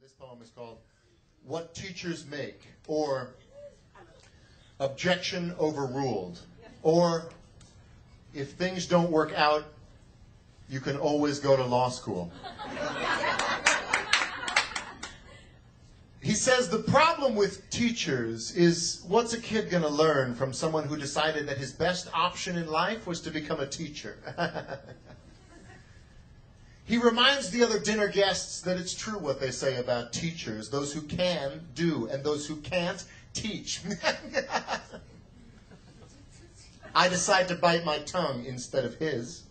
This poem is called What Teachers Make, or Objection Overruled, or If Things Don't Work Out, You Can Always Go to Law School. He says the problem with teachers is, what's a kid going to learn from someone who decided that his best option in life was to become a teacher? He reminds the other dinner guests that it's true what they say about teachers, those who can do and those who can't teach. I decide to bite my tongue instead of his,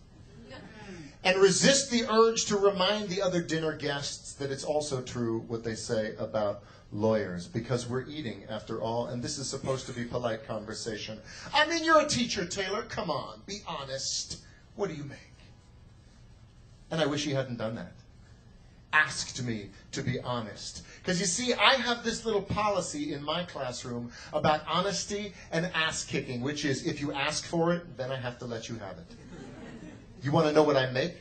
and resist the urge to remind the other dinner guests that it's also true what they say about lawyers, because we're eating after all, and this is supposed to be polite conversation. I mean, you're a teacher, Taylor. Come on, be honest. What do you make? And I wish he hadn't done that. Asked me to be honest. Because you see, I have this little policy in my classroom about honesty and ass-kicking, which is, if you ask for it, then I have to let you have it. You want to know what I make?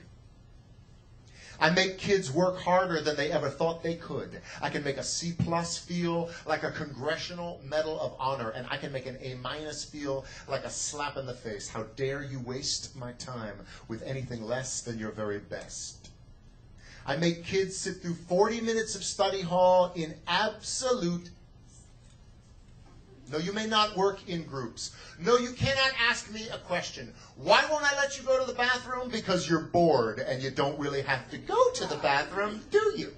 I make kids work harder than they ever thought they could. I can make a C+ feel like a Congressional Medal of Honor, and I can make an A- feel like a slap in the face. How dare you waste my time with anything less than your very best? I make kids sit through 40 minutes of study hall in absolute... No, you may not work in groups. No, you cannot ask me a question. Why won't I let you go to the bathroom? Because you're bored and you don't really have to go to the bathroom, do you?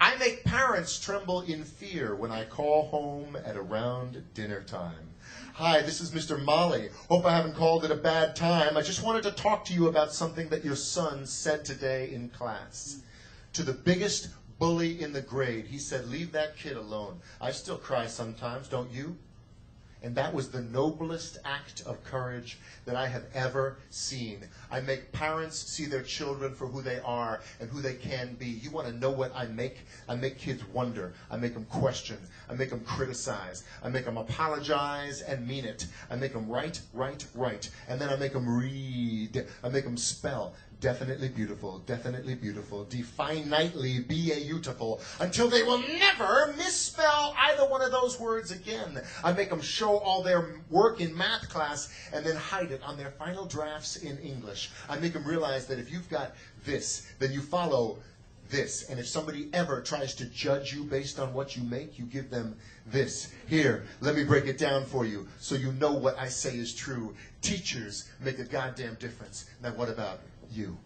I make parents tremble in fear when I call home at around dinner time. Hi, this is Mr. Molly. Hope I haven't called at a bad time. I just wanted to talk to you about something that your son said today in class. To the biggest bully in the grade, he said, leave that kid alone. I still cry sometimes, don't you? And that was the noblest act of courage that I have ever seen. I make parents see their children for who they are and who they can be. You want to know what I make? I make kids wonder. I make them question. I make them criticize. I make them apologize and mean it. I make them write. And then I make them read. I make them spell. Definitely beautiful, definitely beautiful, until they will never misspell either one of those words again. I make them show all their work in math class and then hide it on their final drafts in English. I make them realize that if you've got this, then you follow this. And if somebody ever tries to judge you based on what you make, you give them this. Here, let me break it down for you so you know what I say is true. Teachers make a goddamn difference. Now what about you?